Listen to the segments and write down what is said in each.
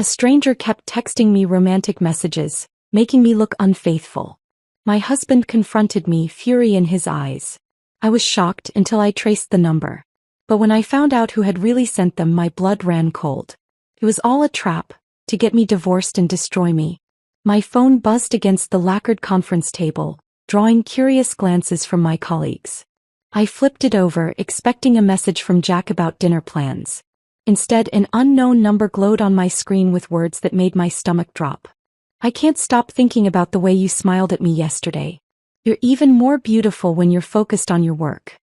stranger kept texting me romantic messages, making me look unfaithful. My husband confronted me, fury in his eyes. I was shocked until I traced the number. But when I found out who had really sent them, my blood ran cold. It was all a trap, to get me divorced and destroy me. My phone buzzed against the lacquered conference table, drawing curious glances from my colleagues. I flipped it over, expecting a message from Jack about dinner plans. Instead, an unknown number glowed on my screen with words that made my stomach drop. I can't stop thinking about the way you smiled at me yesterday. You're even more beautiful when you're focused on your work.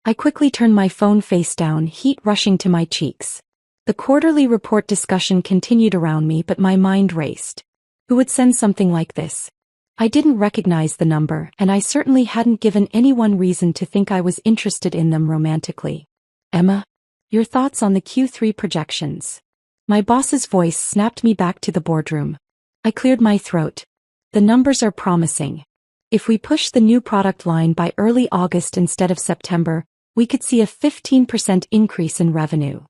I quickly turned my phone face down, heat rushing to my cheeks. The quarterly report discussion continued around me, but my mind raced. Who would send something like this? I didn't recognize the number, and I certainly hadn't given anyone reason to think I was interested in them romantically. Emma, your thoughts on the Q3 projections? My boss's voice snapped me back to the boardroom. I cleared my throat. The numbers are promising. If we push the new product line by early August instead of September, we could see a 15% increase in revenue.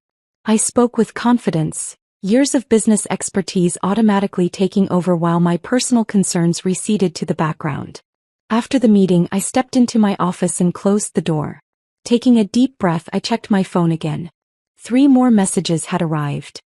I spoke with confidence, years of business expertise automatically taking over while my personal concerns receded to the background. After the meeting, I stepped into my office and closed the door. Taking a deep breath, I checked my phone again. 3 more messages had arrived.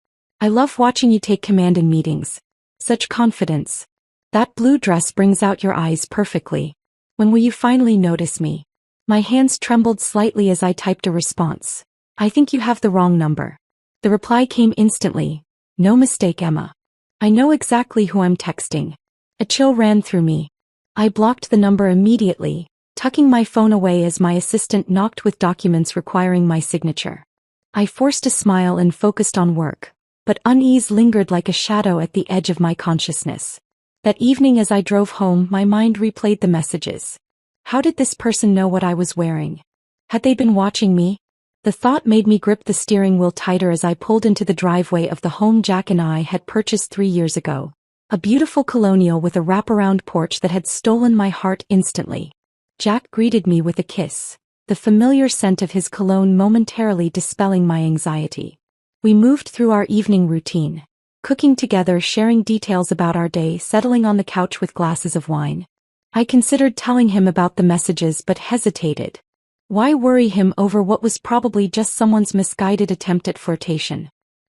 I love watching you take command in meetings. Such confidence. That blue dress brings out your eyes perfectly. When will you finally notice me? My hands trembled slightly as I typed a response. I think you have the wrong number. The reply came instantly. No mistake, Emma. I know exactly who I'm texting. A chill ran through me. I blocked the number immediately, tucking my phone away as my assistant knocked with documents requiring my signature. I forced a smile and focused on work, but unease lingered like a shadow at the edge of my consciousness. That evening as I drove home, my mind replayed the messages. How did this person know what I was wearing? Had they been watching me? The thought made me grip the steering wheel tighter as I pulled into the driveway of the home Jack and I had purchased 3 years ago. A beautiful colonial with a wraparound porch that had stolen my heart instantly. Jack greeted me with a kiss, the familiar scent of his cologne momentarily dispelling my anxiety. We moved through our evening routine, cooking together, sharing details about our day, settling on the couch with glasses of wine. I considered telling him about the messages but hesitated. Why worry him over what was probably just someone's misguided attempt at flirtation?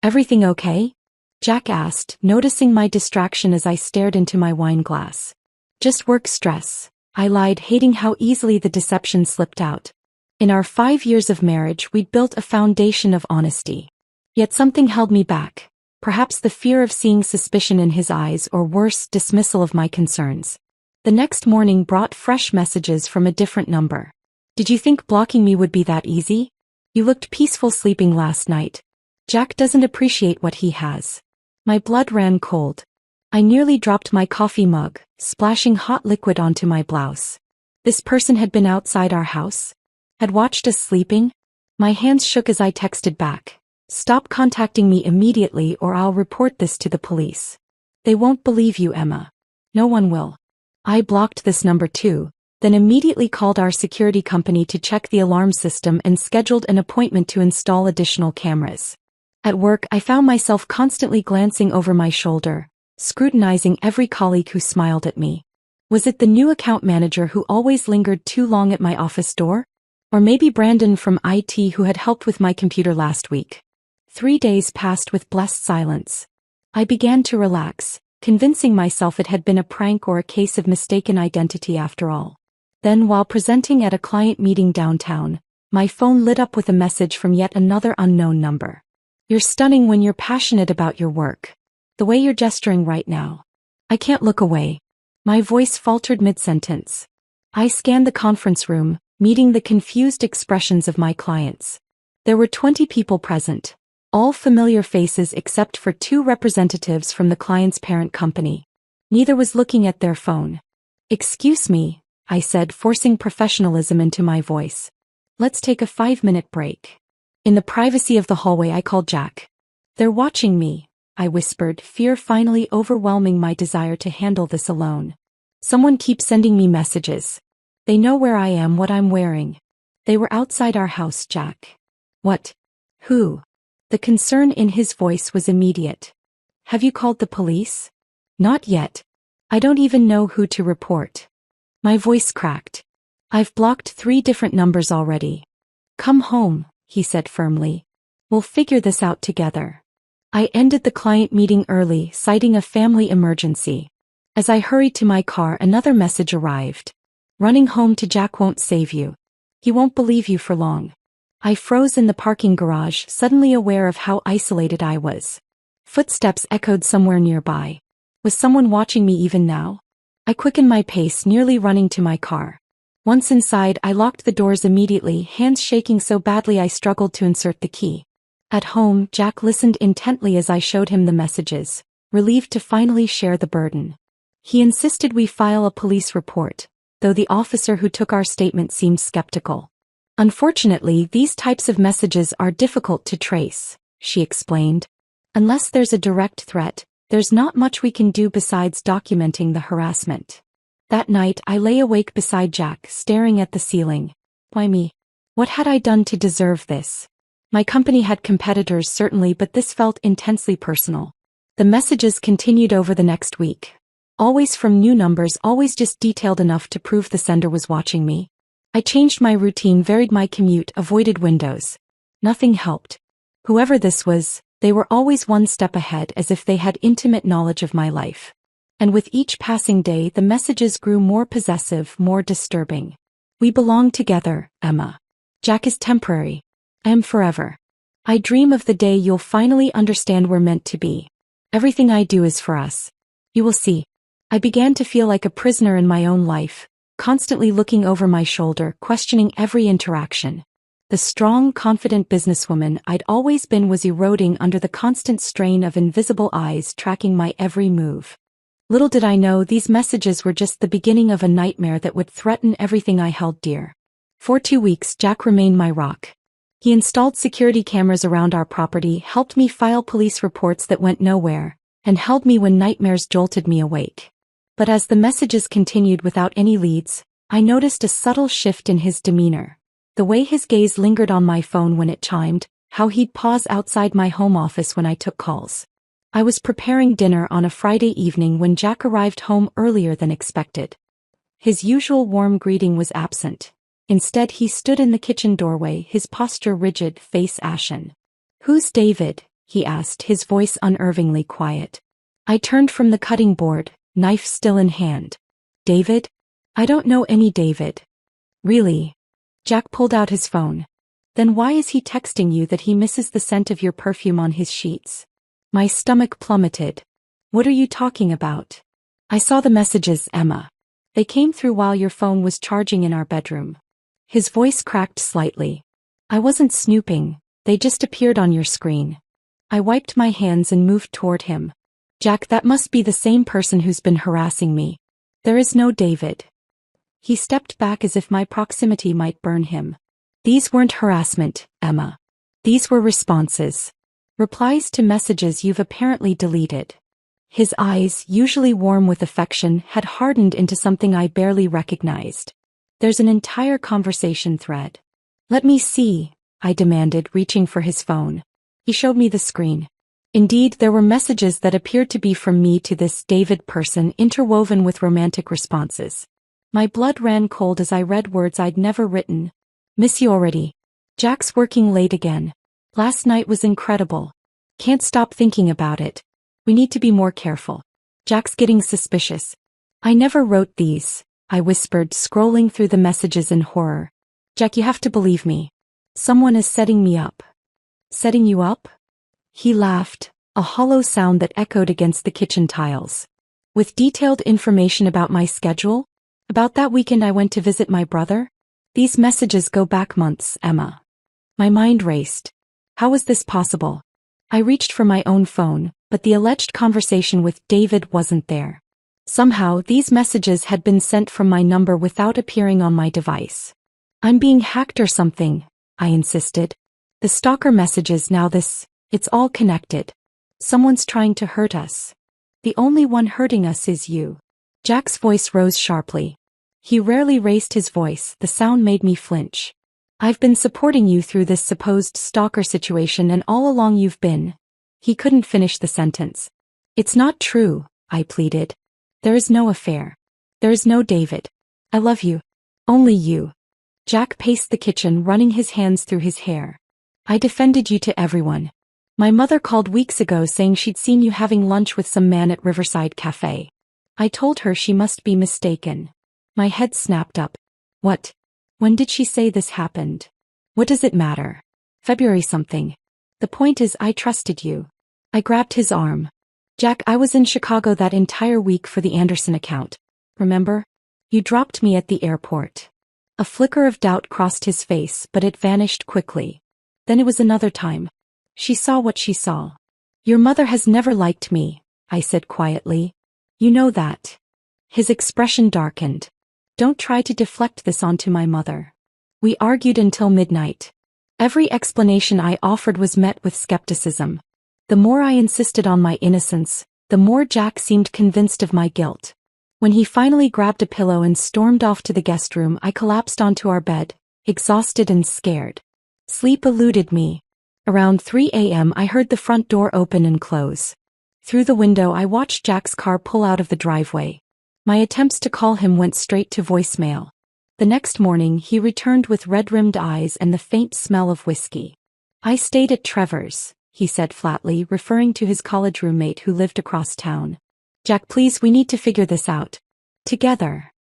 Everything okay? Jack asked, noticing my distraction as I stared into my wine glass. Just work stress, I lied, hating how easily the deception slipped out. In our 5 years of marriage, we'd built a foundation of honesty. Yet something held me back. Perhaps the fear of seeing suspicion in his eyes, or worse, dismissal of my concerns. The next morning brought fresh messages from a different number. Did you think blocking me would be that easy? You looked peaceful sleeping last night. Jack doesn't appreciate what he has. My blood ran cold. I nearly dropped my coffee mug, splashing hot liquid onto my blouse. This person had been outside our house? Had watched us sleeping? My hands shook as I texted back. Stop contacting me immediately or I'll report this to the police. They won't believe you, Emma. No one will. I blocked this number too, then immediately called our security company to check the alarm system and scheduled an appointment to install additional cameras. At work, I found myself constantly glancing over my shoulder, scrutinizing every colleague who smiled at me. Was it the new account manager who always lingered too long at my office door? Or maybe Brandon from IT who had helped with my computer last week? 3 days passed with blessed silence. I began to relax, convincing myself it had been a prank or a case of mistaken identity after all. Then, while presenting at a client meeting downtown, my phone lit up with a message from yet another unknown number. You're stunning when you're passionate about your work. The way you're gesturing right now. I can't look away. My voice faltered mid-sentence. I scanned the conference room, meeting the confused expressions of my clients. There were 20 people present. All familiar faces except for 2 representatives from the client's parent company. Neither was looking at their phone. Excuse me, I said, forcing professionalism into my voice. Let's take a 5-minute break. In the privacy of the hallway, I called Jack. They're watching me, I whispered, fear finally overwhelming my desire to handle this alone. Someone keeps sending me messages. They know where I am, what I'm wearing. They were outside our house, Jack. What? Who? The concern in his voice was immediate. Have you called the police? Not yet. I don't even know who to report. My voice cracked. I've blocked 3 different numbers already. Come home, he said firmly. We'll figure this out together. I ended the client meeting early, citing a family emergency. As I hurried to my car, another message arrived. Running home to Jack won't save you. He won't believe you for long. I froze in the parking garage, suddenly aware of how isolated I was. Footsteps echoed somewhere nearby. Was someone watching me even now? I quickened my pace, nearly running to my car. Once inside, I locked the doors immediately, hands shaking so badly I struggled to insert the key. At home, Jack listened intently as I showed him the messages, relieved to finally share the burden. He insisted we file a police report, though the officer who took our statement seemed skeptical. Unfortunately, these types of messages are difficult to trace, she explained. Unless there's a direct threat, there's not much we can do besides documenting the harassment. That night, I lay awake beside Jack, staring at the ceiling. Why me? What had I done to deserve this? My company had competitors certainly, but this felt intensely personal. The messages continued over the next week. Always from new numbers, always just detailed enough to prove the sender was watching me. I changed my routine, varied my commute, avoided windows. Nothing helped. Whoever this was, they were always one step ahead, as if they had intimate knowledge of my life. And with each passing day, the messages grew more possessive, more disturbing. We belong together, Emma. Jack is temporary. I am forever. I dream of the day you'll finally understand we're meant to be. Everything I do is for us. You will see. I began to feel like a prisoner in my own life, constantly looking over my shoulder, questioning every interaction. The strong, confident businesswoman I'd always been was eroding under the constant strain of invisible eyes tracking my every move. Little did I know these messages were just the beginning of a nightmare that would threaten everything I held dear. For 2 weeks, Jack remained my rock. He installed security cameras around our property, helped me file police reports that went nowhere, and held me when nightmares jolted me awake. But as the messages continued without any leads, I noticed a subtle shift in his demeanor. The way his gaze lingered on my phone when it chimed, how he'd pause outside my home office when I took calls. I was preparing dinner on a Friday evening when Jack arrived home earlier than expected. His usual warm greeting was absent. Instead, he stood in the kitchen doorway, his posture rigid, face ashen. "Who's David?" he asked, his voice unnervingly quiet. I turned from the cutting board, knife still in hand. "David? I don't know any David." "Really?" Jack pulled out his phone. "Then why is he texting you that he misses the scent of your perfume on his sheets?" My stomach plummeted. "What are you talking about?" "I saw the messages, Emma. They came through while your phone was charging in our bedroom." His voice cracked slightly. "I wasn't snooping, they just appeared on your screen." I wiped my hands and moved toward him. "Jack, that must be the same person who's been harassing me. There is no David." He stepped back as if my proximity might burn him. "These weren't harassment, Emma. These were responses. Replies to messages you've apparently deleted." His eyes, usually warm with affection, had hardened into something I barely recognized. "There's an entire conversation thread." "Let me see," I demanded, reaching for his phone. He showed me the screen. Indeed, there were messages that appeared to be from me to this David person, interwoven with romantic responses. My blood ran cold as I read words I'd never written. "Miss you already. Jack's working late again. Last night was incredible. Can't stop thinking about it. We need to be more careful. Jack's getting suspicious." "I never wrote these," I whispered, scrolling through the messages in horror. "Jack, you have to believe me. Someone is setting me up." "Setting you up?" He laughed, a hollow sound that echoed against the kitchen tiles. "With detailed information about my schedule? About that weekend I went to visit my brother? These messages go back months, Emma." My mind raced. How was this possible? I reached for my own phone, but the alleged conversation with David wasn't there. Somehow, these messages had been sent from my number without appearing on my device. "I'm being hacked or something," I insisted. "The stalker messages, now this, it's all connected. Someone's trying to hurt us. The only one hurting us is you." Jack's voice rose sharply. He rarely raised his voice, the sound made me flinch. "I've been supporting you through this supposed stalker situation, and all along you've been..." He couldn't finish the sentence. It's not true, I pleaded. There is no affair. There is no David. I love you. Only you. Jack paced the kitchen, running his hands through his hair. I defended you to everyone. My mother called weeks ago saying she'd seen you having lunch with some man at Riverside Cafe. I told her she must be mistaken. My head snapped up. What? When did she say this happened? What does it matter? February something. The point is I trusted you. I grabbed his arm. Jack, I was in Chicago that entire week for the Anderson account. Remember? You dropped me at the airport. A flicker of doubt crossed his face, but it vanished quickly. Then it was another time. She saw what she saw. Your mother has never liked me, I said quietly. You know that. His expression darkened. Don't try to deflect this onto my mother. We argued until midnight. Every explanation I offered was met with skepticism. The more I insisted on my innocence, the more Jack seemed convinced of my guilt. When he finally grabbed a pillow and stormed off to the guest room, I collapsed onto our bed, exhausted and scared. Sleep eluded me. Around 3 a.m. I heard the front door open and close. Through the window I watched Jack's car pull out of the driveway. My attempts to call him went straight to voicemail. The next morning he returned with red-rimmed eyes and the faint smell of whiskey. I stayed at Trevor's, he said flatly, referring to his college roommate who lived across town. Jack, please, we need to figure this out. Together.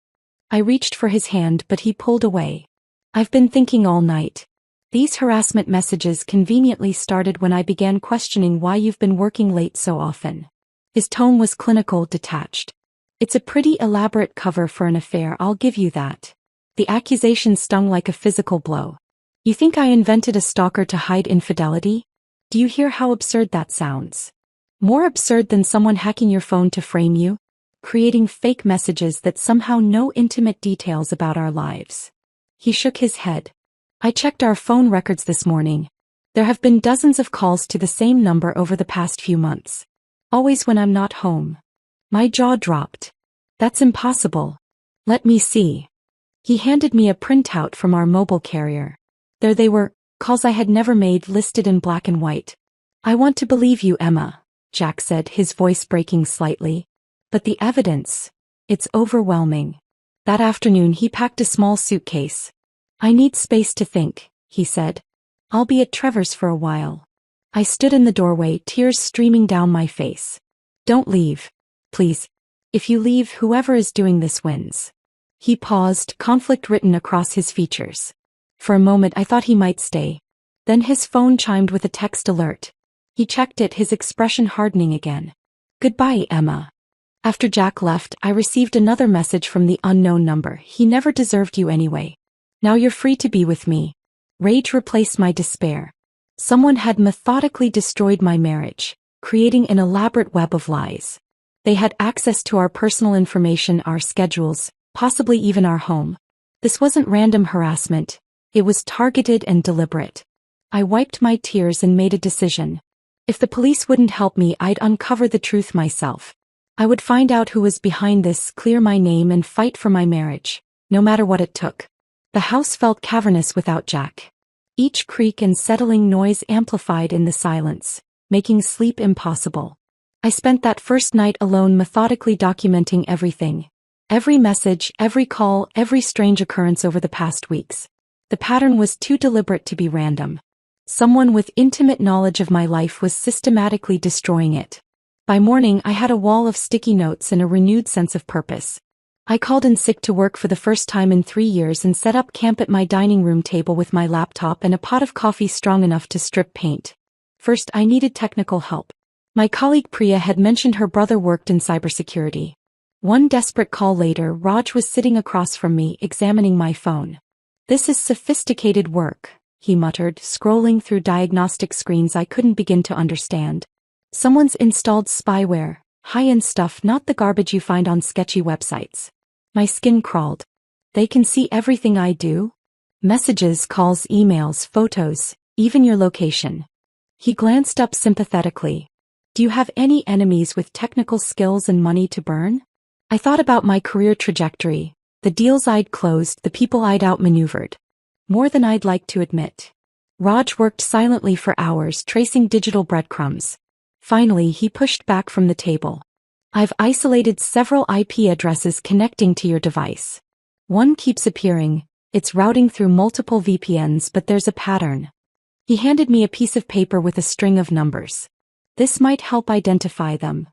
I reached for his hand, but he pulled away. I've been thinking all night. These harassment messages conveniently started when I began questioning why you've been working late so often. His tone was clinical, detached. It's a pretty elaborate cover for an affair, I'll give you that. The accusation stung like a physical blow. You think I invented a stalker to hide infidelity? Do you hear how absurd that sounds? More absurd than someone hacking your phone to frame you? Creating fake messages that somehow know intimate details about our lives. He shook his head. I checked our phone records this morning. There have been dozens of calls to the same number over the past few months. Always when I'm not home. My jaw dropped. That's impossible. Let me see. He handed me a printout from our mobile carrier. There they were, calls I had never made, listed in black and white. I want to believe you, Emma, Jack said, his voice breaking slightly. But the evidence, it's overwhelming. That afternoon he packed a small suitcase. I need space to think, he said. I'll be at Trevor's for a while. I stood in the doorway, tears streaming down my face. Don't leave. Please. If you leave, whoever is doing this wins. He paused, conflict written across his features. For a moment I thought he might stay. Then his phone chimed with a text alert. He checked it, his expression hardening again. Goodbye, Emma. After Jack left, I received another message from the unknown number. He never deserved you anyway. Now you're free to be with me. Rage replaced my despair. Someone had methodically destroyed my marriage, creating an elaborate web of lies. They had access to our personal information, our schedules, possibly even our home. This wasn't random harassment. It was targeted and deliberate. I wiped my tears and made a decision. If the police wouldn't help me, I'd uncover the truth myself. I would find out who was behind this, clear my name, and fight for my marriage, no matter what it took. The house felt cavernous without Jack. Each creak and settling noise amplified in the silence, making sleep impossible. I spent that first night alone, methodically documenting everything. Every message, every call, every strange occurrence over the past weeks. The pattern was too deliberate to be random. Someone with intimate knowledge of my life was systematically destroying it. By morning I had a wall of sticky notes and a renewed sense of purpose. I called in sick to work for the first time in 3 years and set up camp at my dining room table with my laptop and a pot of coffee strong enough to strip paint. First, I needed technical help. My colleague Priya had mentioned her brother worked in cybersecurity. One desperate call later, Raj was sitting across from me, examining my phone. This is sophisticated work, he muttered, scrolling through diagnostic screens I couldn't begin to understand. Someone's installed spyware, high-end stuff, not the garbage you find on sketchy websites. My skin crawled. They can see everything I do? Messages, calls, emails, photos, even your location. He glanced up sympathetically. Do you have any enemies with technical skills and money to burn? I thought about my career trajectory, the deals I'd closed, the people I'd outmaneuvered. More than I'd like to admit. Raj worked silently for hours, tracing digital breadcrumbs. Finally, he pushed back from the table. I've isolated several IP addresses connecting to your device. One keeps appearing. It's routing through multiple VPNs, but there's a pattern. He handed me a piece of paper with a string of numbers. This might help identify them.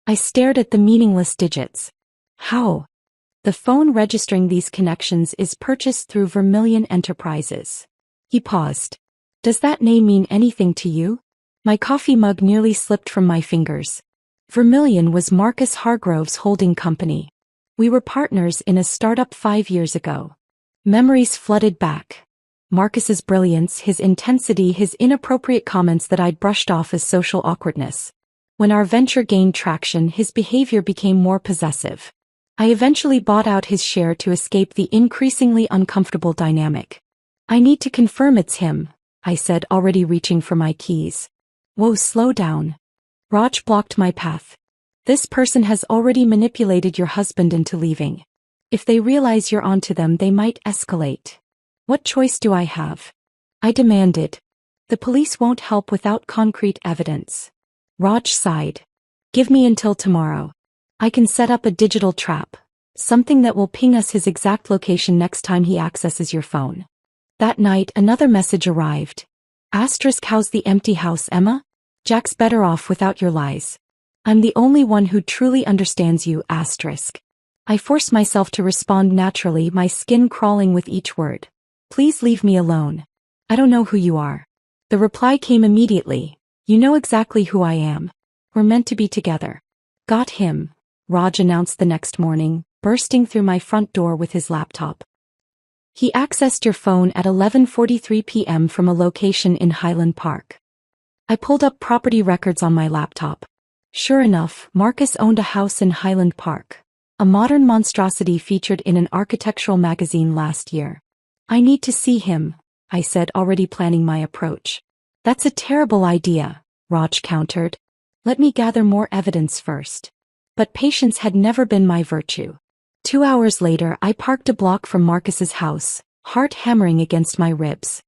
I stared at the meaningless digits. How? The phone registering these connections is purchased through Vermilion Enterprises. He paused. Does that name mean anything to you? My coffee mug nearly slipped from my fingers. Vermilion was Marcus Hargrove's holding company. We were partners in a startup 5 years ago. Memories flooded back. Marcus's brilliance, his intensity, his inappropriate comments that I'd brushed off as social awkwardness. When our venture gained traction, his behavior became more possessive. I eventually bought out his share to escape the increasingly uncomfortable dynamic. I need to confirm it's him, I said, already reaching for my keys. Whoa, slow down. Raj blocked my path. This person has already manipulated your husband into leaving. If they realize you're onto them, they might escalate. What choice do I have? I demanded. The police won't help without concrete evidence. Raj sighed. Give me until tomorrow. I can set up a digital trap. Something that will ping us his exact location next time he accesses your phone. That night, another message arrived. Asterisk, how's the empty house, Emma? Jack's better off without your lies. I'm the only one who truly understands you, asterisk. I forced myself to respond naturally, my skin crawling with each word. Please leave me alone. I don't know who you are. The reply came immediately. You know exactly who I am. We're meant to be together. Got him, Raj announced the next morning, bursting through my front door with his laptop. He accessed your phone at 11:43 p.m. from a location in Highland Park. I pulled up property records on my laptop. Sure enough, Marcus owned a house in Highland Park. A modern monstrosity featured in an architectural magazine last year. I need to see him, I said, already planning my approach. That's a terrible idea, Raj countered. Let me gather more evidence first. But patience had never been my virtue. 2 hours later, I parked a block from Marcus's house, heart hammering against my ribs.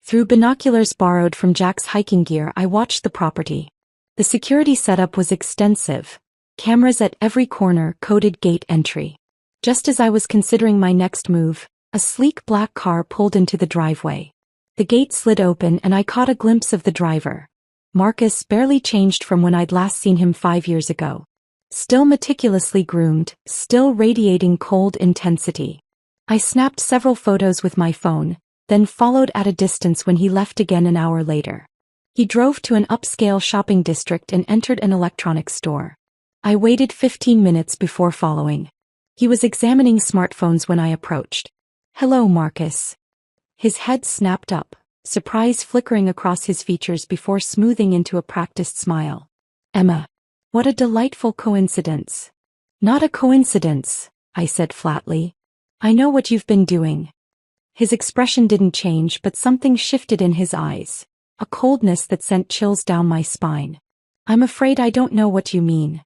Through binoculars borrowed from Jack's hiking gear, I watched the property. The security setup was extensive. Cameras at every corner, coded gate entry. Just as I was considering my next move, a sleek black car pulled into the driveway. The gate slid open and I caught a glimpse of the driver. Marcus, barely changed from when I'd last seen him 5 years ago. Still meticulously groomed, still radiating cold intensity. I snapped several photos with my phone, then followed at a distance when he left again an hour later. He drove to an upscale shopping district and entered an electronics store. I waited 15 minutes before following. He was examining smartphones when I approached. Hello, Marcus. His head snapped up, surprise flickering across his features before smoothing into a practiced smile. Emma. What a delightful coincidence. Not a coincidence, I said flatly. I know what you've been doing. His expression didn't change, but something shifted in his eyes. A coldness that sent chills down my spine. I'm afraid I don't know what you mean.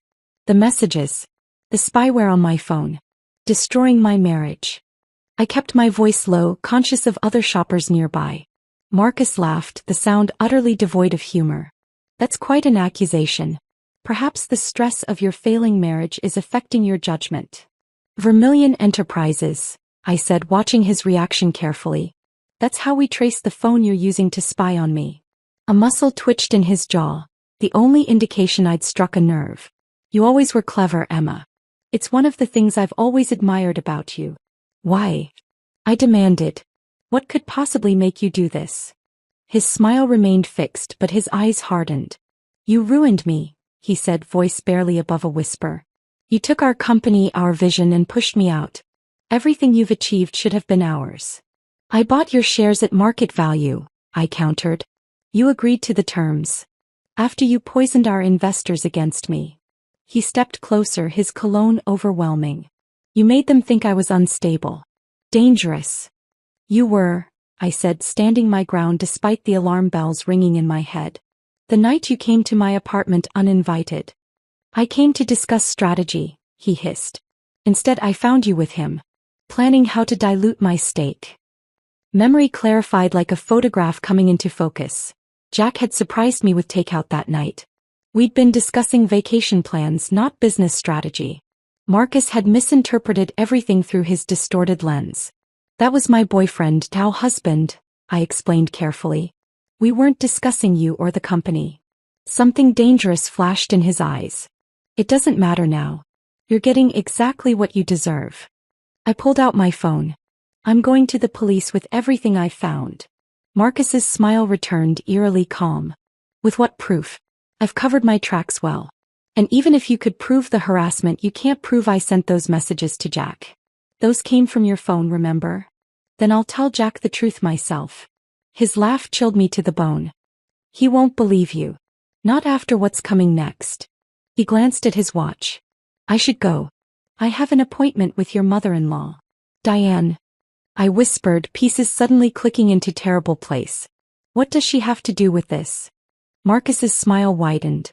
The messages. The spyware on my phone. Destroying my marriage. I kept my voice low, conscious of other shoppers nearby. Marcus laughed, the sound utterly devoid of humor. That's quite an accusation. Perhaps the stress of your failing marriage is affecting your judgment. Vermilion Enterprises, I said, watching his reaction carefully. That's how we trace the phone you're using to spy on me. A muscle twitched in his jaw, the only indication I'd struck a nerve. You always were clever, Emma. It's one of the things I've always admired about you. Why? I demanded. What could possibly make you do this? His smile remained fixed, but his eyes hardened. You ruined me, he said, voice barely above a whisper. You took our company, our vision, and pushed me out. Everything you've achieved should have been ours. I bought your shares at market value, I countered. You agreed to the terms. After you poisoned our investors against me. He stepped closer, his cologne overwhelming. You made them think I was unstable. Dangerous. You were, I said, standing my ground despite the alarm bells ringing in my head. The night you came to my apartment uninvited. I came to discuss strategy, he hissed. Instead I found you with him. Planning how to dilute my stake. Memory clarified like a photograph coming into focus. Jack had surprised me with takeout that night. We'd been discussing vacation plans, not business strategy. Marcus had misinterpreted everything through his distorted lens. That was my boyfriend, now husband, I explained carefully. We weren't discussing you or the company. Something dangerous flashed in his eyes. It doesn't matter now. You're getting exactly what you deserve. I pulled out my phone. I'm going to the police with everything I found. Marcus's smile returned, eerily calm. With what proof? I've covered my tracks well. And even if you could prove the harassment, you can't prove I sent those messages to Jack. Those came from your phone, remember? Then I'll tell Jack the truth myself. His laugh chilled me to the bone. He won't believe you. Not after what's coming next. He glanced at his watch. I should go. I have an appointment with your mother-in-law. Diane. I whispered, pieces suddenly clicking into terrible place. What does she have to do with this? Marcus's smile widened.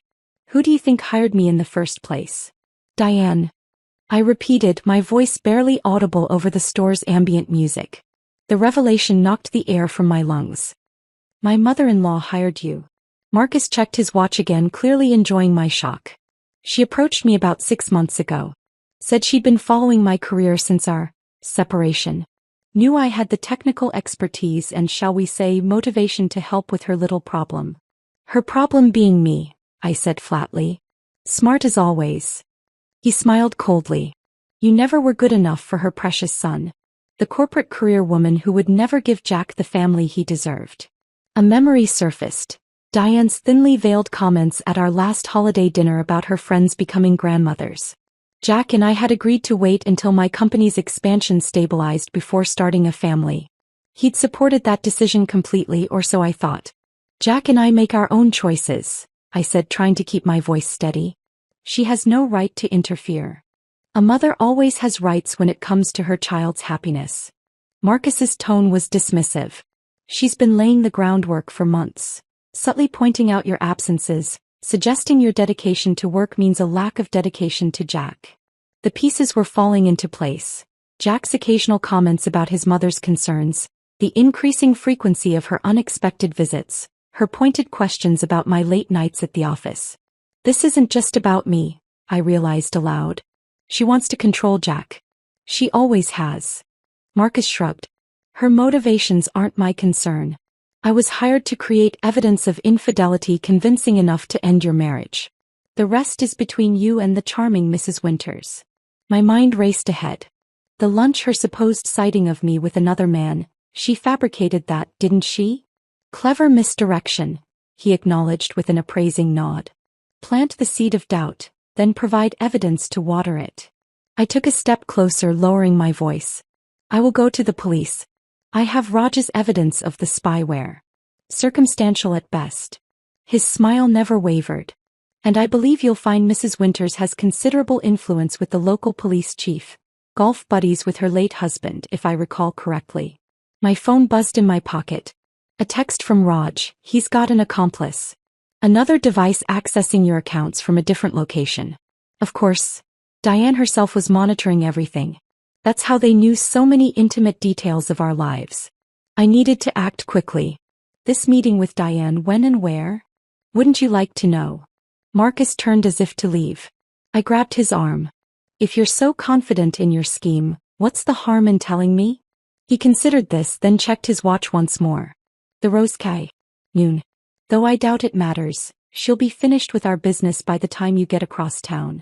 Who do you think hired me in the first place? Diane. I repeated, my voice barely audible over the store's ambient music. The revelation knocked the air from my lungs. My mother-in-law hired you. Marcus checked his watch again, clearly enjoying my shock. She approached me about 6 months ago. Said she'd been following my career since our separation. Knew I had the technical expertise and, shall we say, motivation to help with her little problem. Her problem being me, I said flatly. Smart as always. He smiled coldly. You never were good enough for her precious son. The corporate career woman who would never give Jack the family he deserved. A memory surfaced. Diane's thinly veiled comments at our last holiday dinner about her friends becoming grandmothers. Jack and I had agreed to wait until my company's expansion stabilized before starting a family. He'd supported that decision completely, or so I thought. Jack and I make our own choices, I said, trying to keep my voice steady. She has no right to interfere. A mother always has rights when it comes to her child's happiness. Marcus's tone was dismissive. She's been laying the groundwork for months, subtly pointing out your absences, suggesting your dedication to work means a lack of dedication to Jack. The pieces were falling into place. Jack's occasional comments about his mother's concerns, the increasing frequency of her unexpected visits, her pointed questions about my late nights at the office. This isn't just about me, I realized aloud. She wants to control Jack. She always has. Marcus shrugged. Her motivations aren't my concern. I was hired to create evidence of infidelity convincing enough to end your marriage. The rest is between you and the charming Mrs. Winters. My mind raced ahead. The lunch, her supposed sighting of me with another man, she fabricated that, didn't she? Clever misdirection, he acknowledged with an appraising nod. Plant the seed of doubt, then provide evidence to water it. I took a step closer, lowering my voice. I will go to the police. I have Raj's evidence of the spyware. Circumstantial at best. His smile never wavered. And I believe you'll find Mrs. Winters has considerable influence with the local police chief. Golf buddies with her late husband, if I recall correctly. My phone buzzed in my pocket. A text from Raj, he's got an accomplice. Another device accessing your accounts from a different location. Of course, Diane herself was monitoring everything. That's how they knew so many intimate details of our lives. I needed to act quickly. This meeting with Diane, when and where? Wouldn't you like to know? Marcus turned as if to leave. I grabbed his arm. If you're so confident in your scheme, what's the harm in telling me? He considered this, then checked his watch once more. The Rose Kai. Noon. Though I doubt it matters, she'll be finished with our business by the time you get across town.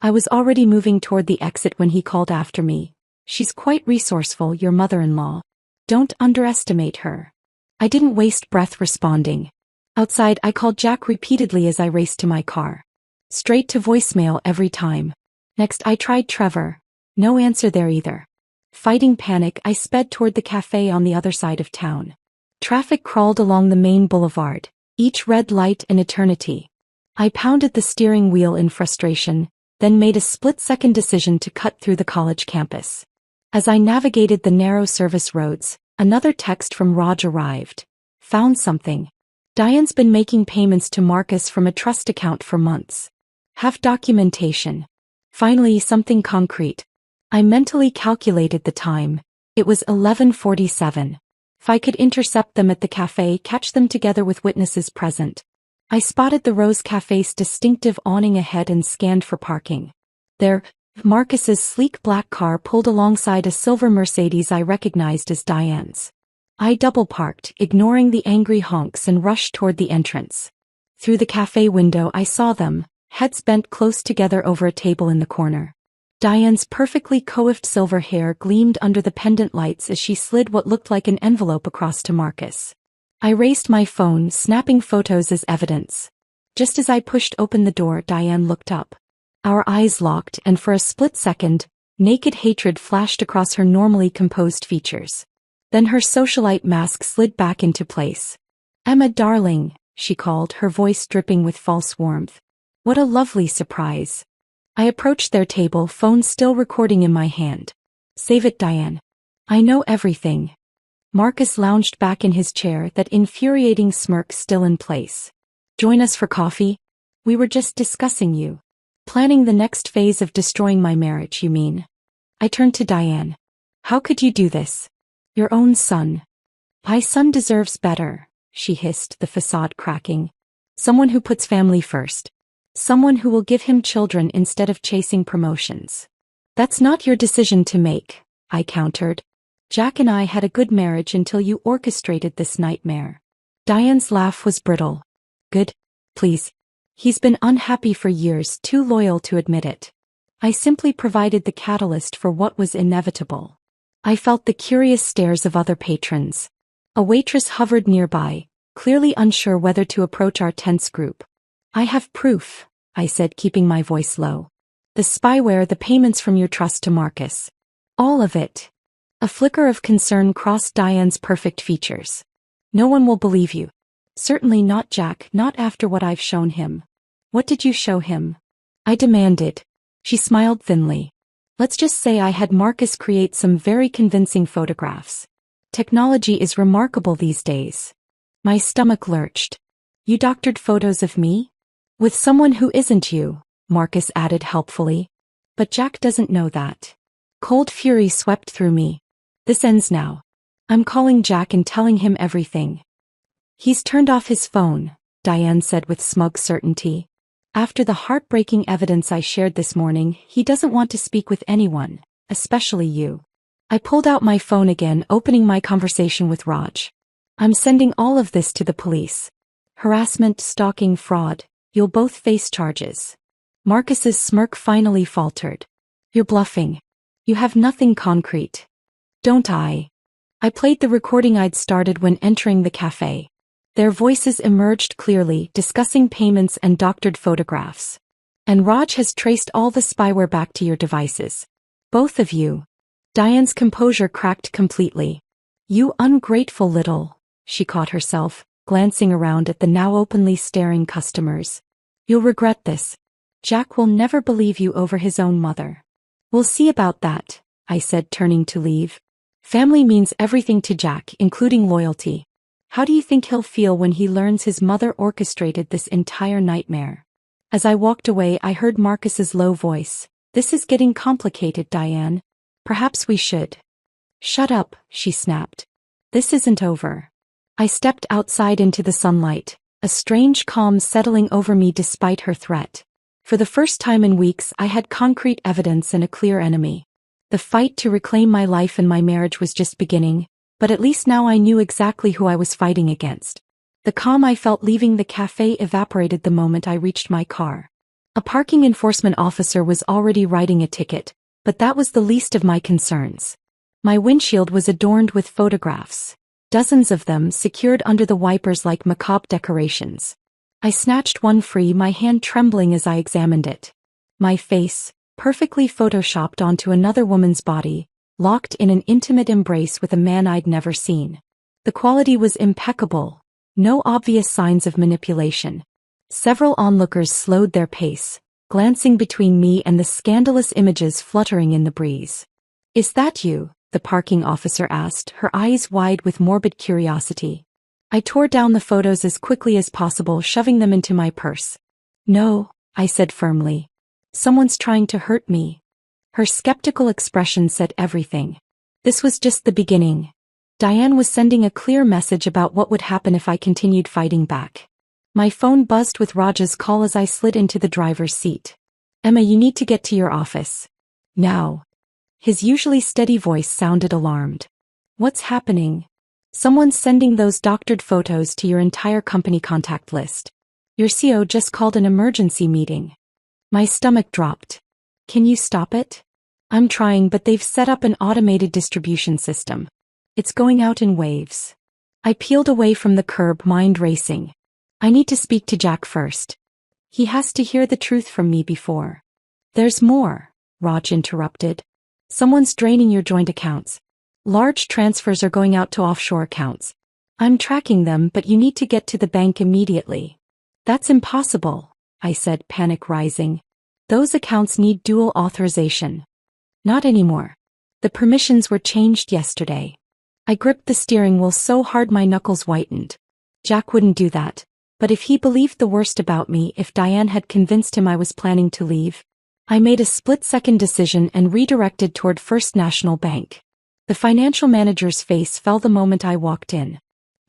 I was already moving toward the exit when he called after me. She's quite resourceful, your mother-in-law. Don't underestimate her. I didn't waste breath responding. Outside, I called Jack repeatedly as I raced to my car. Straight to voicemail every time. Next, I tried Trevor. No answer there either. Fighting panic, I sped toward the cafe on the other side of town. Traffic crawled along the main boulevard, each red light an eternity. I pounded the steering wheel in frustration, then made a split-second decision to cut through the college campus. As I navigated the narrow service roads, another text from Raj arrived. Found something. Diane's been making payments to Marcus from a trust account for months. Have documentation. Finally, something concrete. I mentally calculated the time. It was 11:47. If I could intercept them at the cafe, catch them together with witnesses present. I spotted the Rose Cafe's distinctive awning ahead and scanned for parking. There, Marcus's sleek black car pulled alongside a silver Mercedes I recognized as Diane's. I double-parked, ignoring the angry honks, and rushed toward the entrance. Through the cafe window I saw them, heads bent close together over a table in the corner. Diane's perfectly coiffed silver hair gleamed under the pendant lights as she slid what looked like an envelope across to Marcus. I raised my phone, snapping photos as evidence. Just as I pushed open the door, Diane looked up. Our eyes locked, and for a split second, naked hatred flashed across her normally composed features. Then her socialite mask slid back into place. "Emma, darling," she called, her voice dripping with false warmth. "What a lovely surprise." I approached their table, phone still recording in my hand. "Save it, Diane. I know everything." Marcus lounged back in his chair, that infuriating smirk still in place. "Join us for coffee? We were just discussing you. Planning the next phase of destroying my marriage, you mean?" I turned to Diane. "How could you do this? Your own son." "My son deserves better," she hissed, the facade cracking. "Someone who puts family first. Someone who will give him children instead of chasing promotions." "That's not your decision to make," I countered. "Jack and I had a good marriage until you orchestrated this nightmare." Diane's laugh was brittle. "Good? Please. He's been unhappy for years, too loyal to admit it. I simply provided the catalyst for what was inevitable." I felt the curious stares of other patrons. A waitress hovered nearby, clearly unsure whether to approach our tense group. "I have proof," I said, keeping my voice low. "The spyware, the payments from your trust to Marcus. All of it." A flicker of concern crossed Diane's perfect features. "No one will believe you. Certainly not Jack, not after what I've shown him." "What did you show him?" I demanded. She smiled thinly. "Let's just say I had Marcus create some very convincing photographs. Technology is remarkable these days." My stomach lurched. "You doctored photos of me? With someone who isn't you," Marcus added helpfully. "But Jack doesn't know that." Cold fury swept through me. "This ends now. I'm calling Jack and telling him everything." "He's turned off his phone," Diane said with smug certainty. "After the heartbreaking evidence I shared this morning, he doesn't want to speak with anyone, especially you." I pulled out my phone again, opening my conversation with Raj. "I'm sending all of this to the police. Harassment, stalking, fraud. You'll both face charges." Marcus's smirk finally faltered. "You're bluffing. You have nothing concrete." "Don't I?" I played the recording I'd started when entering the cafe. Their voices emerged clearly, discussing payments and doctored photographs. "And Raj has traced all the spyware back to your devices. Both of you." Diane's composure cracked completely. "You ungrateful little," she caught herself, glancing around at the now openly staring customers. "You'll regret this. Jack will never believe you over his own mother." "We'll see about that," I said, turning to leave. "Family means everything to Jack, including loyalty. How do you think he'll feel when he learns his mother orchestrated this entire nightmare?" As I walked away, I heard Marcus's low voice. "This is getting complicated, Diane. Perhaps we should." "Shut up," she snapped. "This isn't over." I stepped outside into the sunlight, a strange calm settling over me despite her threat. For the first time in weeks, I had concrete evidence and a clear enemy. The fight to reclaim my life and my marriage was just beginning, but at least now I knew exactly who I was fighting against. The calm I felt leaving the cafe evaporated the moment I reached my car. A parking enforcement officer was already writing a ticket, but that was the least of my concerns. My windshield was adorned with photographs. Dozens of them secured under the wipers like macabre decorations. I snatched one free, my hand trembling as I examined it. My face, perfectly photoshopped onto another woman's body, locked in an intimate embrace with a man I'd never seen. The quality was impeccable, no obvious signs of manipulation. Several onlookers slowed their pace, glancing between me and the scandalous images fluttering in the breeze. "Is that you?" the parking officer asked, her eyes wide with morbid curiosity. I tore down the photos as quickly as possible, shoving them into my purse. "No," I said firmly. "Someone's trying to hurt me." Her skeptical expression said everything. This was just the beginning. Diane was sending a clear message about what would happen if I continued fighting back. My phone buzzed with Raj's call as I slid into the driver's seat. Emma, you need to get to your office. Now. His usually steady voice sounded alarmed. What's happening? Someone's sending those doctored photos to your entire company contact list. Your CEO just called an emergency meeting. My stomach dropped. Can you stop it? I'm trying, but they've set up an automated distribution system. It's going out in waves. I peeled away from the curb, mind racing. I need to speak to Jack first. He has to hear the truth from me before. There's more, Raj interrupted. Someone's draining your joint accounts. Large transfers are going out to offshore accounts. I'm tracking them, but you need to get to the bank immediately. That's impossible, I said, panic rising. Those accounts need dual authorization. Not anymore. The permissions were changed yesterday. I gripped the steering wheel so hard my knuckles whitened. Jack wouldn't do that. But if he believed the worst about me, if Diane had convinced him I was planning to leave, I made a split-second decision and redirected toward First National Bank. The financial manager's face fell the moment I walked in.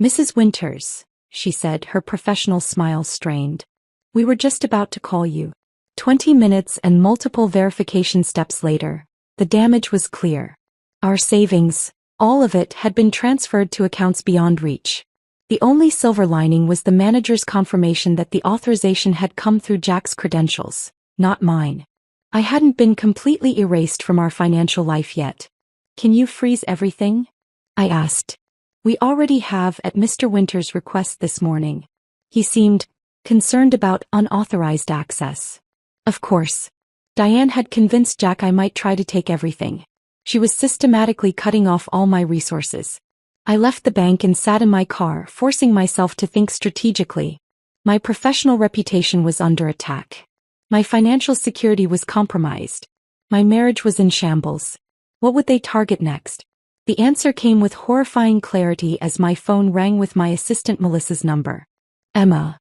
Mrs. Winters, she said, her professional smile strained. We were just about to call you. 20 minutes and multiple verification steps later, the damage was clear. Our savings, all of it, had been transferred to accounts beyond reach. The only silver lining was the manager's confirmation that the authorization had come through Jack's credentials, not mine. I hadn't been completely erased from our financial life yet. Can you freeze everything? I asked. We already have at Mr. Winters' request this morning. He seemed concerned about unauthorized access. Of course. Diane had convinced Jack I might try to take everything. She was systematically cutting off all my resources. I left the bank and sat in my car, forcing myself to think strategically. My professional reputation was under attack. My financial security was compromised. My marriage was in shambles. What would they target next? The answer came with horrifying clarity as my phone rang with my assistant Melissa's number. Emma.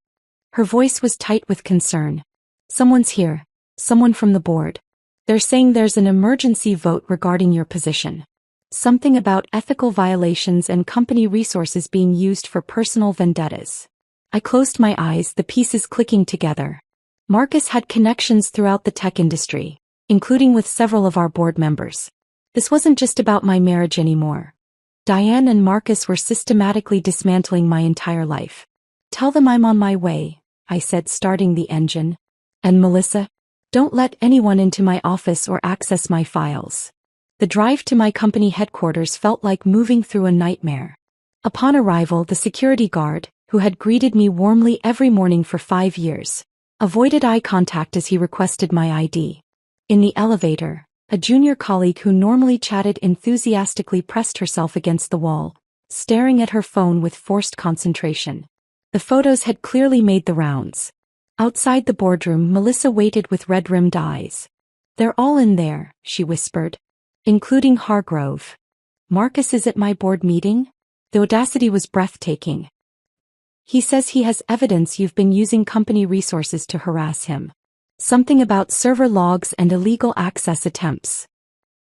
Her voice was tight with concern. Someone's here. Someone from the board. They're saying there's an emergency vote regarding your position. Something about ethical violations and company resources being used for personal vendettas. I closed my eyes, the pieces clicking together. Marcus had connections throughout the tech industry, including with several of our board members. This wasn't just about my marriage anymore. Diane and Marcus were systematically dismantling my entire life. Tell them I'm on my way, I said, starting the engine. And Melissa? Don't let anyone into my office or access my files. The drive to my company headquarters felt like moving through a nightmare. Upon arrival, the security guard, who had greeted me warmly every morning for 5 years, avoided eye contact as he requested my ID. In the elevator, a junior colleague who normally chatted enthusiastically pressed herself against the wall, staring at her phone with forced concentration. The photos had clearly made the rounds. Outside the boardroom, Melissa waited with red-rimmed eyes. They're all in there, she whispered. Including Hargrove. Marcus is at my board meeting? The audacity was breathtaking. He says he has evidence you've been using company resources to harass him. Something about server logs and illegal access attempts.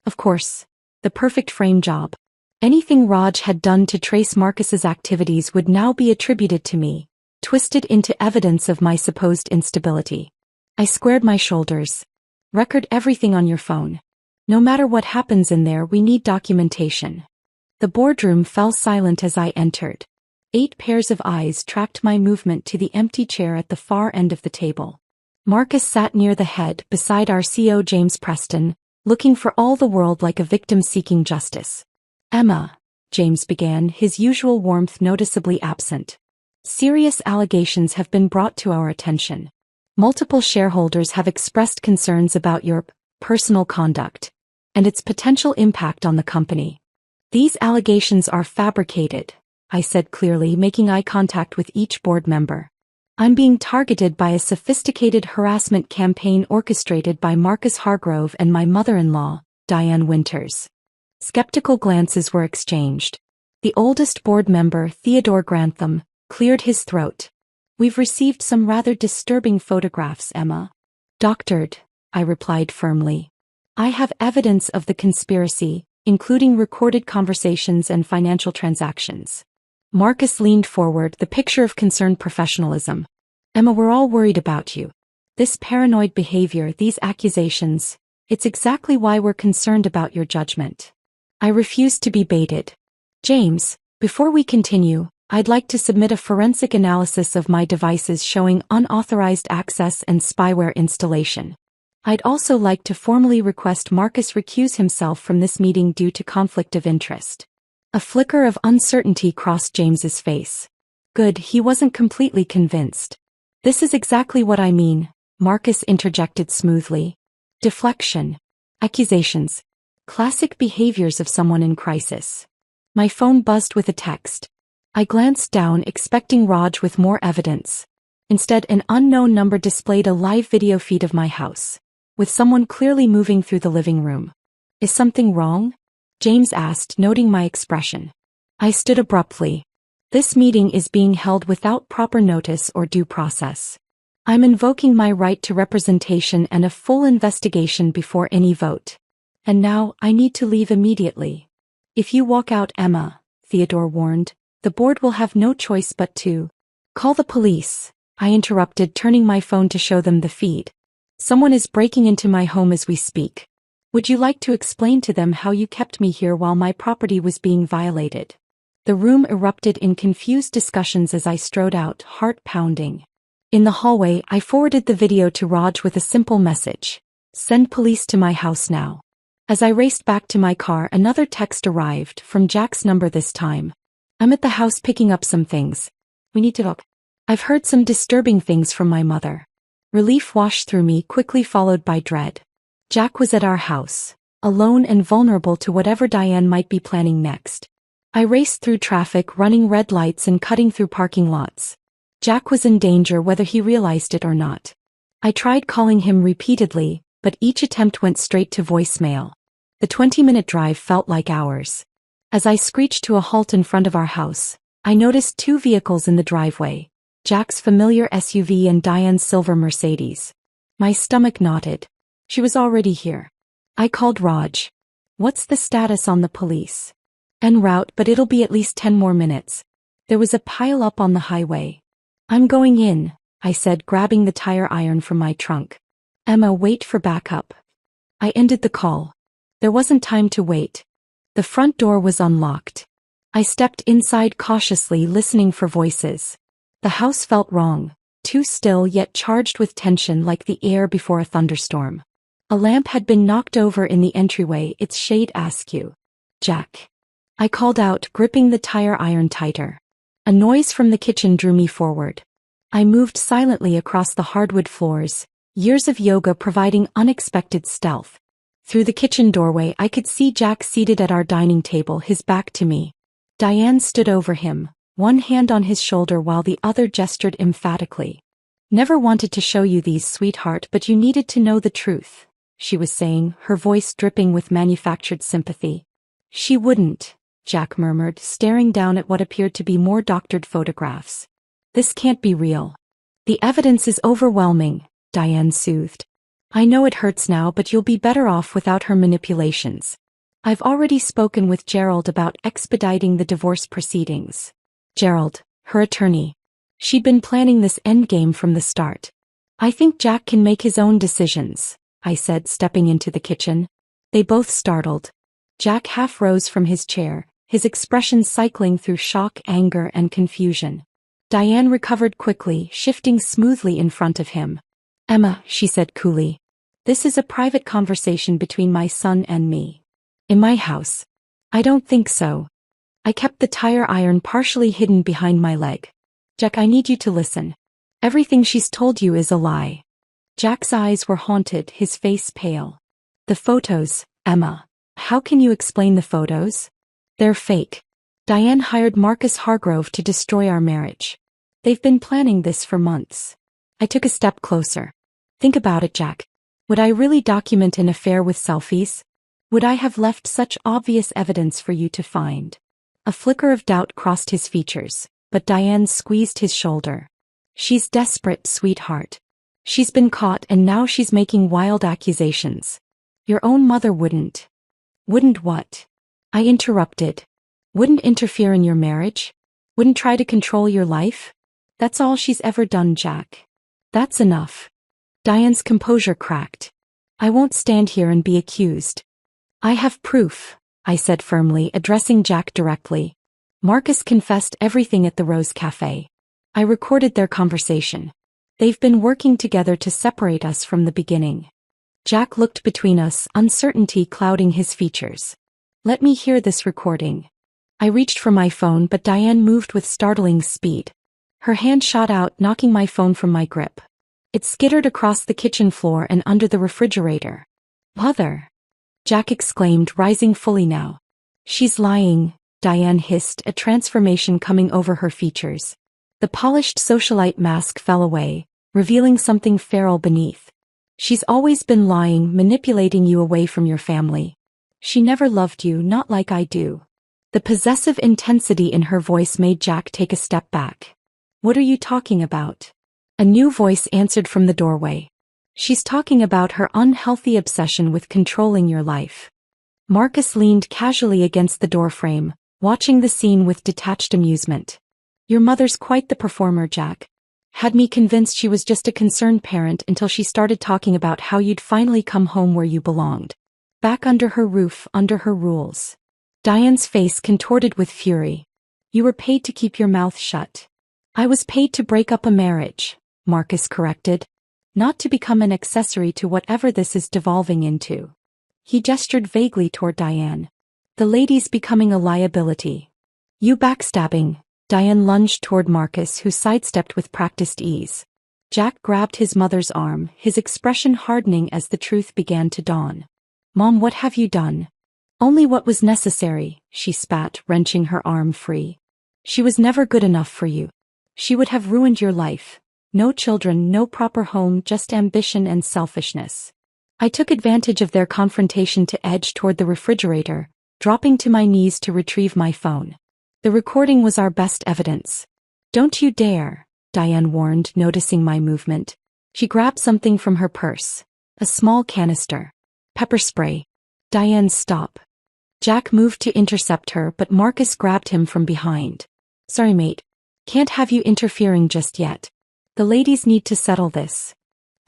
Of course. The perfect frame job. Anything Raj had done to trace Marcus's activities would now be attributed to me, twisted into evidence of my supposed instability. I squared my shoulders. Record everything on your phone. No matter what happens in there, we need documentation. The boardroom fell silent as I entered. 8 pairs of eyes tracked my movement to the empty chair at the far end of the table. Marcus sat near the head, beside our CEO James Preston, looking for all the world like a victim seeking justice. Emma, James began, his usual warmth noticeably absent. Serious allegations have been brought to our attention. Multiple shareholders have expressed concerns about your personal conduct and its potential impact on the company. These allegations are fabricated, I said clearly, making eye contact with each board member. I'm being targeted by a sophisticated harassment campaign orchestrated by Marcus Hargrove and my mother-in-law, Diane Winters. Skeptical glances were exchanged. The oldest board member, Theodore Grantham, cleared his throat. We've received some rather disturbing photographs, Emma. Doctored, I replied firmly. I have evidence of the conspiracy, including recorded conversations and financial transactions. Marcus leaned forward, the picture of concerned professionalism. Emma, we're all worried about you. This paranoid behavior, these accusations, it's exactly why we're concerned about your judgment. I refuse to be baited. James, before we continue, I'd like to submit a forensic analysis of my devices showing unauthorized access and spyware installation. I'd also like to formally request Marcus recuse himself from this meeting due to conflict of interest. A flicker of uncertainty crossed James's face. Good, he wasn't completely convinced. This is exactly what I mean, Marcus interjected smoothly. Deflection. Accusations. Classic behaviors of someone in crisis. My phone buzzed with a text. I glanced down, expecting Raj with more evidence. Instead, an unknown number displayed a live video feed of my house, with someone clearly moving through the living room. Is something wrong? James asked, noting my expression. I stood abruptly. This meeting is being held without proper notice or due process. I'm invoking my right to representation and a full investigation before any vote. And now, I need to leave immediately. If you walk out, Emma, Theodore warned, the board will have no choice but to call the police. I interrupted, turning my phone to show them the feed. Someone is breaking into my home as we speak. Would you like to explain to them how you kept me here while my property was being violated? The room erupted in confused discussions as I strode out, heart pounding. In the hallway, I forwarded the video to Raj with a simple message. Send police to my house now. As I raced back to my car, another text arrived, from Jack's number this time. I'm at the house picking up some things. We need to talk. I've heard some disturbing things from my mother. Relief washed through me, quickly followed by dread. Jack was at our house, alone and vulnerable to whatever Diane might be planning next. I raced through traffic, running red lights and cutting through parking lots. Jack was in danger whether he realized it or not. I tried calling him repeatedly, but each attempt went straight to voicemail. The 20-minute drive felt like hours. As I screeched to a halt in front of our house, I noticed two vehicles in the driveway, Jack's familiar SUV and Diane's silver Mercedes. My stomach knotted. She was already here. I called Raj. What's the status on the police? En route, but it'll be at least 10 more minutes. There was a pile up on the highway. I'm going in, I said, grabbing the tire iron from my trunk. Emma, wait for backup. I ended the call. There wasn't time to wait. The front door was unlocked. I stepped inside cautiously, listening for voices. The house felt wrong, too still yet charged with tension, like the air before a thunderstorm. A lamp had been knocked over in the entryway, its shade askew. Jack. I called out, gripping the tire iron tighter. A noise from the kitchen drew me forward. I moved silently across the hardwood floors, years of yoga providing unexpected stealth. Through the kitchen doorway, I could see Jack seated at our dining table, his back to me. Diane stood over him, one hand on his shoulder while the other gestured emphatically. Never wanted to show you these, sweetheart, but you needed to know the truth, she was saying, her voice dripping with manufactured sympathy. She wouldn't, Jack murmured, staring down at what appeared to be more doctored photographs. This can't be real. The evidence is overwhelming, Diane soothed. I know it hurts now, but you'll be better off without her manipulations. I've already spoken with Gerald about expediting the divorce proceedings. Gerald, her attorney. She'd been planning this endgame from the start. I think Jack can make his own decisions, I said, stepping into the kitchen. They both startled. Jack half rose from his chair, his expression cycling through shock, anger, and confusion. Diane recovered quickly, shifting smoothly in front of him. Emma, she said coolly. This is a private conversation between my son and me. In my house. I don't think so. I kept the tire iron partially hidden behind my leg. Jack, I need you to listen. Everything she's told you is a lie. Jack's eyes were haunted, his face pale. The photos, Emma. How can you explain the photos? They're fake. Diane hired Marcus Hargrove to destroy our marriage. They've been planning this for months. I took a step closer. Think about it, Jack. Would I really document an affair with selfies? Would I have left such obvious evidence for you to find? A flicker of doubt crossed his features, but Diane squeezed his shoulder. She's desperate, sweetheart. She's been caught and now she's making wild accusations. Your own mother wouldn't. Wouldn't what? I interrupted. Wouldn't interfere in your marriage? Wouldn't try to control your life? That's all she's ever done, Jack. That's enough. Diane's composure cracked. I won't stand here and be accused. I have proof, I said firmly, addressing Jack directly. Marcus confessed everything at the Rose Cafe. I recorded their conversation. They've been working together to separate us from the beginning. Jack looked between us, uncertainty clouding his features. Let me hear this recording. I reached for my phone, but Diane moved with startling speed. Her hand shot out, knocking my phone from my grip. It skittered across the kitchen floor and under the refrigerator. Mother! Jack exclaimed, rising fully now. She's lying, Diane hissed, a transformation coming over her features. The polished socialite mask fell away, revealing something feral beneath. She's always been lying, manipulating you away from your family. She never loved you, not like I do. The possessive intensity in her voice made Jack take a step back. What are you talking about? A new voice answered from the doorway. She's talking about her unhealthy obsession with controlling your life. Marcus leaned casually against the doorframe, watching the scene with detached amusement. Your mother's quite the performer, Jack. Had me convinced she was just a concerned parent until she started talking about how you'd finally come home where you belonged. Back under her roof, under her rules. Diane's face contorted with fury. You were paid to keep your mouth shut. I was paid to break up a marriage, Marcus corrected. Not to become an accessory to whatever this is devolving into. He gestured vaguely toward Diane. The lady's becoming a liability. You backstabbing. Diane lunged toward Marcus, who sidestepped with practiced ease. Jack grabbed his mother's arm, his expression hardening as the truth began to dawn. Mom, what have you done? Only what was necessary, she spat, wrenching her arm free. She was never good enough for you. She would have ruined your life. No children, no proper home, just ambition and selfishness. I took advantage of their confrontation to edge toward the refrigerator, dropping to my knees to retrieve my phone. The recording was our best evidence. Don't you dare, Diane warned, noticing my movement. She grabbed something from her purse. A small canister. Pepper spray. Diane, stop. Jack moved to intercept her, but Marcus grabbed him from behind. Sorry, mate. Can't have you interfering just yet. The ladies need to settle this.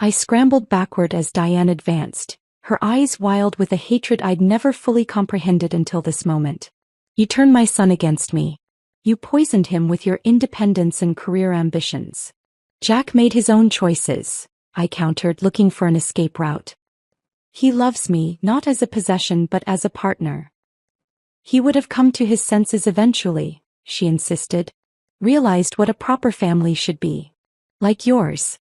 I scrambled backward as Diane advanced, her eyes wild with a hatred I'd never fully comprehended until this moment. You turned my son against me. You poisoned him with your independence and career ambitions. Jack made his own choices, I countered, looking for an escape route. He loves me, not as a possession but as a partner. He would have come to his senses eventually, she insisted. Realized what a proper family should be. Like yours.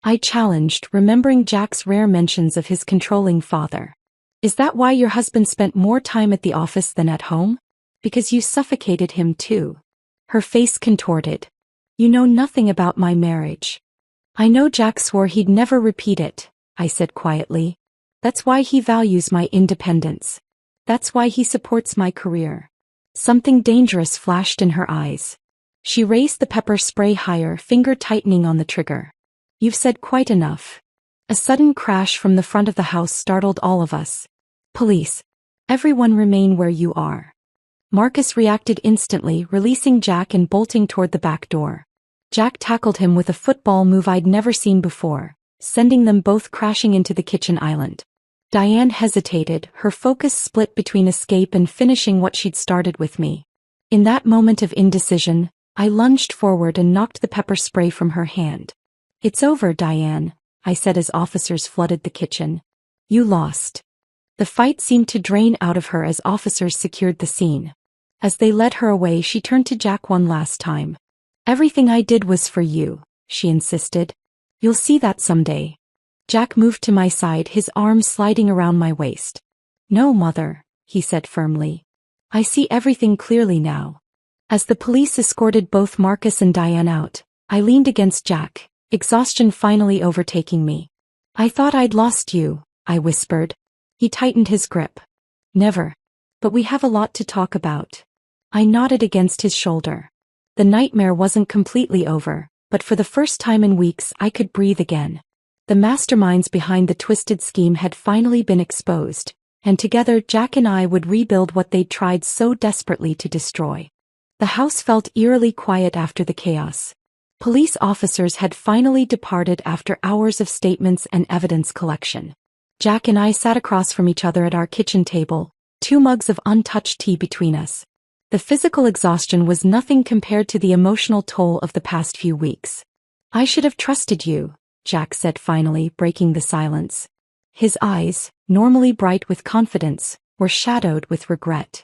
I challenged, remembering Jack's rare mentions of his controlling father. Is that why your husband spent more time at the office than at home? Because you suffocated him too. Her face contorted. You know nothing about my marriage. I know Jack swore he'd never repeat it, I said quietly. That's why he values my independence. That's why he supports my career. Something dangerous flashed in her eyes. She raised the pepper spray higher, finger tightening on the trigger. You've said quite enough. A sudden crash from the front of the house startled all of us. Police. Everyone remain where you are. Marcus reacted instantly, releasing Jack and bolting toward the back door. Jack tackled him with a football move I'd never seen before, sending them both crashing into the kitchen island. Diane hesitated, her focus split between escape and finishing what she'd started with me. In that moment of indecision, I lunged forward and knocked the pepper spray from her hand. It's over, Diane, I said as officers flooded the kitchen. You lost. The fight seemed to drain out of her as officers secured the scene. As they led her away, she turned to Jack one last time. Everything I did was for you, she insisted. You'll see that someday. Jack moved to my side, his arm sliding around my waist. No, Mother, he said firmly. I see everything clearly now. As the police escorted both Marcus and Diane out, I leaned against Jack, exhaustion finally overtaking me. I thought I'd lost you, I whispered. He tightened his grip. Never. But we have a lot to talk about. I nodded against his shoulder. The nightmare wasn't completely over, but for the first time in weeks I could breathe again. The masterminds behind the twisted scheme had finally been exposed, and together Jack and I would rebuild what they'd tried so desperately to destroy. The house felt eerily quiet after the chaos. Police officers had finally departed after hours of statements and evidence collection. Jack and I sat across from each other at our kitchen table, 2 mugs of untouched tea between us. The physical exhaustion was nothing compared to the emotional toll of the past few weeks. "I should have trusted you," Jack said finally, breaking the silence. His eyes, normally bright with confidence, were shadowed with regret.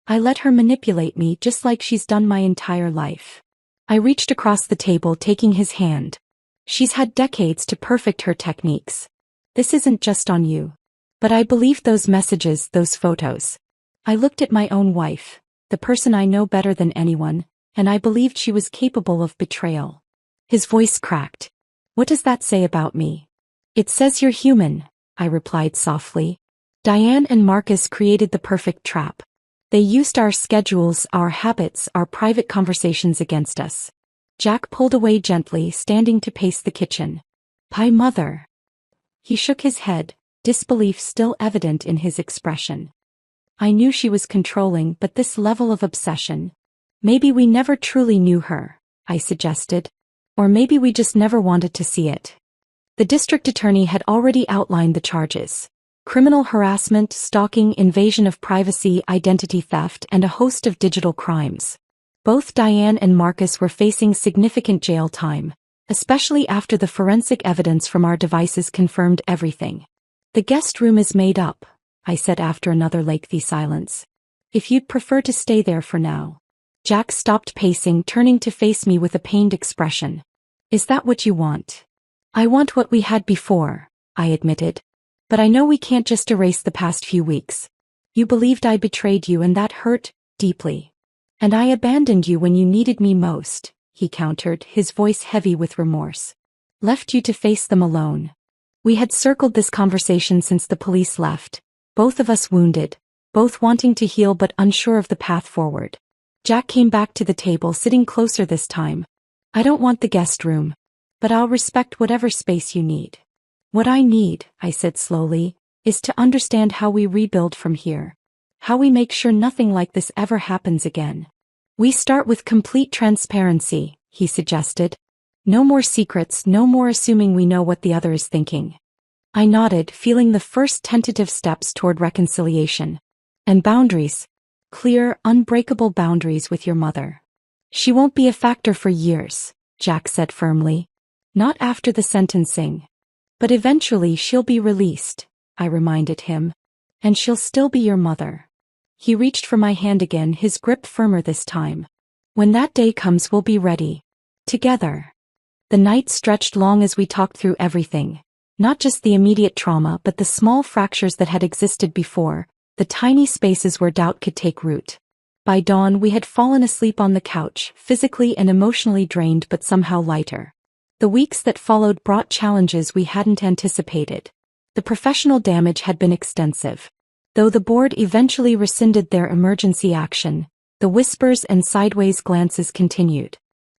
"I let her manipulate me just like she's done my entire life." I reached across the table, taking his hand. "She's had decades to perfect her techniques. This isn't just on you." But I believed those messages, those photos. I looked at my own wife, the person I know better than anyone, and I believed she was capable of betrayal. His voice cracked. "What does that say about me?" "It says you're human," I replied softly. "Diane and Marcus created the perfect trap. They used our schedules, our habits, our private conversations against us." Jack pulled away gently, standing to pace the kitchen. "My mother." He shook his head, disbelief still evident in his expression. "I knew she was controlling, but this level of obsession. Maybe we never truly knew her," I suggested. "Or maybe we just never wanted to see it." The district attorney had already outlined the charges: criminal harassment, stalking, invasion of privacy, identity theft, and a host of digital crimes. Both Diane and Marcus were facing significant jail time, especially after the forensic evidence from our devices confirmed everything. "The guest room is made up," I said after another lengthy silence. "If you'd prefer to stay there for now." Jack stopped pacing, turning to face me with a pained expression. "Is that what you want?" "I want what we had before," I admitted. "But I know we can't just erase the past few weeks. You believed I betrayed you, and that hurt deeply. And I abandoned you when you needed me most," he countered, his voice heavy with remorse. "Left you to face them alone." We had circled this conversation since the police left, both of us wounded, both wanting to heal but unsure of the path forward. Jack came back to the table, sitting closer this time. "I don't want the guest room, but I'll respect whatever space you need." "What I need," I said slowly, "is to understand how we rebuild from here. How we make sure nothing like this ever happens again." "We start with complete transparency," he suggested. "No more secrets, no more assuming we know what the other is thinking." I nodded, feeling the first tentative steps toward reconciliation. "And boundaries. Clear, unbreakable boundaries with your mother." "She won't be a factor for years," Jack said firmly. "Not after the sentencing. But eventually she'll be released," I reminded him. "And she'll still be your mother." He reached for my hand again, his grip firmer this time. "When that day comes, we'll be ready. Together." The night stretched long as we talked through everything. Not just the immediate trauma, but the small fractures that had existed before, the tiny spaces where doubt could take root. By dawn we had fallen asleep on the couch, physically and emotionally drained but somehow lighter. The weeks that followed brought challenges we hadn't anticipated. The professional damage had been extensive. Though the board eventually rescinded their emergency action, the whispers and sideways glances continued.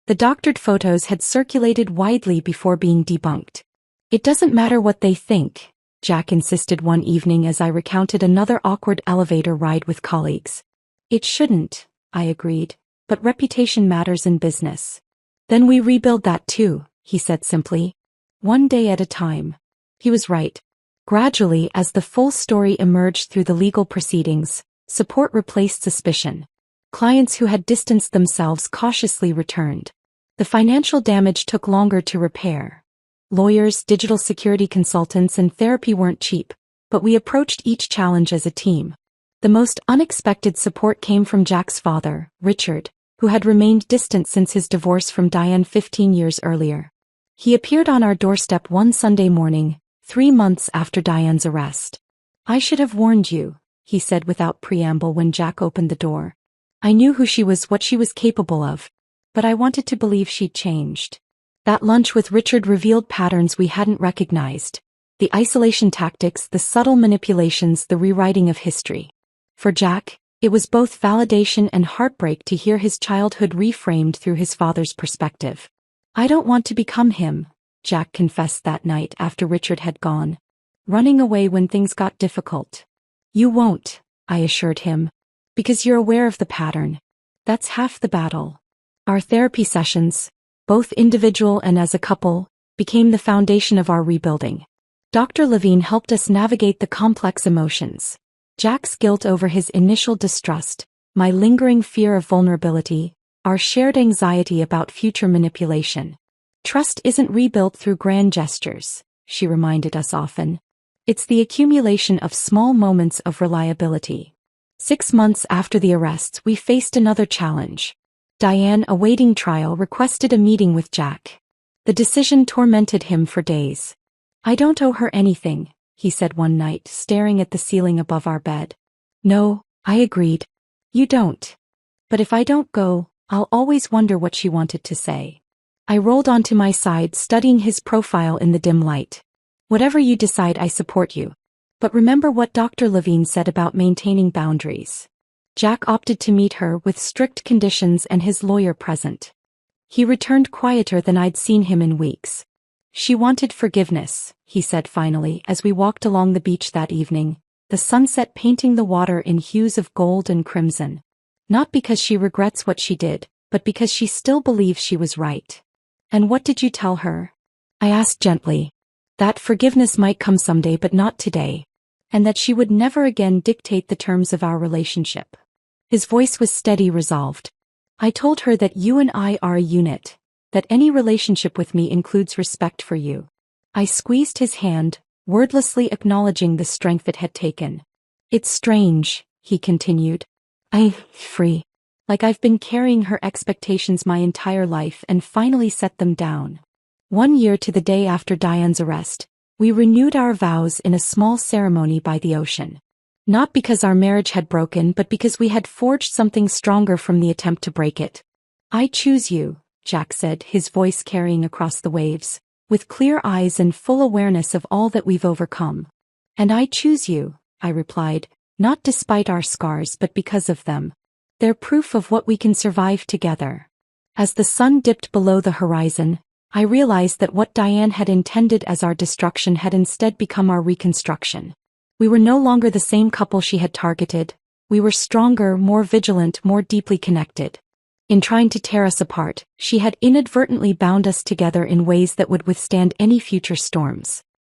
The doctored photos had circulated widely before being debunked. "It doesn't matter what they think," Jack insisted one evening as I recounted another awkward elevator ride with colleagues. "It shouldn't," I agreed, "but reputation matters in business." "Then we rebuild that too," he said simply. "One day at a time." He was right. Gradually, as the full story emerged through the legal proceedings, support replaced suspicion. Clients who had distanced themselves cautiously returned. The financial damage took longer to repair. Lawyers, digital security consultants, and therapy weren't cheap, but we approached each challenge as a team. The most unexpected support came from Jack's father, Richard, who had remained distant since his divorce from Diane 15 years earlier. He appeared on our doorstep one Sunday morning, 3 months after Diane's arrest. "I should have warned you," he said without preamble when Jack opened the door. "I knew who she was, what she was capable of. But I wanted to believe she'd changed." That lunch with Richard revealed patterns we hadn't recognized. The isolation tactics, the subtle manipulations, the rewriting of history. For Jack, it was both validation and heartbreak to hear his childhood reframed through his father's perspective. "I don't want to become him," Jack confessed that night after Richard had gone. "Running away when things got difficult." "You won't," I assured him. "Because you're aware of the pattern. That's half the battle." Our therapy sessions, both individual and as a couple, became the foundation of our rebuilding. Dr. Levine helped us navigate the complex emotions. Jack's guilt over his initial distrust, my lingering fear of vulnerability, our shared anxiety about future manipulation. Trust isn't rebuilt through grand gestures, she reminded us often. It's the accumulation of small moments of reliability. 6 months after the arrests, we faced another challenge. Diane, awaiting trial, requested a meeting with Jack. The decision tormented him for days. "I don't owe her anything," he said one night, staring at the ceiling above our bed. "No," I agreed. "You don't. But if I don't go, I'll always wonder what she wanted to say." I rolled onto my side, studying his profile in the dim light. "Whatever you decide, I support you. But remember what Dr. Levine said about maintaining boundaries." Jack opted to meet her with strict conditions and his lawyer present. He returned quieter than I'd seen him in weeks. "She wanted forgiveness," he said finally as we walked along the beach that evening, the sunset painting the water in hues of gold and crimson. "Not because she regrets what she did, but because she still believes she was right." "And what did you tell her?" I asked gently. "That forgiveness might come someday but not today. And that she would never again dictate the terms of our relationship." His voice was steady, resolved. "I told her that you and I are a unit, that any relationship with me includes respect for you." I squeezed his hand, wordlessly acknowledging the strength it had taken. "It's strange," he continued. "I'm free. Like I've been carrying her expectations my entire life and finally set them down." 1 year to the day after Diane's arrest, we renewed our vows in a small ceremony by the ocean. Not because our marriage had broken, but because we had forged something stronger from the attempt to break it. "I choose you," Jack said, his voice carrying across the waves, with clear eyes and full awareness of all that we've overcome. "And I choose you," I replied, "not despite our scars but because of them. They're proof of what we can survive together." As the sun dipped below the horizon, I realized that what Diane had intended as our destruction had instead become our reconstruction. We were no longer the same couple she had targeted. We were stronger, more vigilant, more deeply connected. In trying to tear us apart, she had inadvertently bound us together in ways that would withstand any future storms.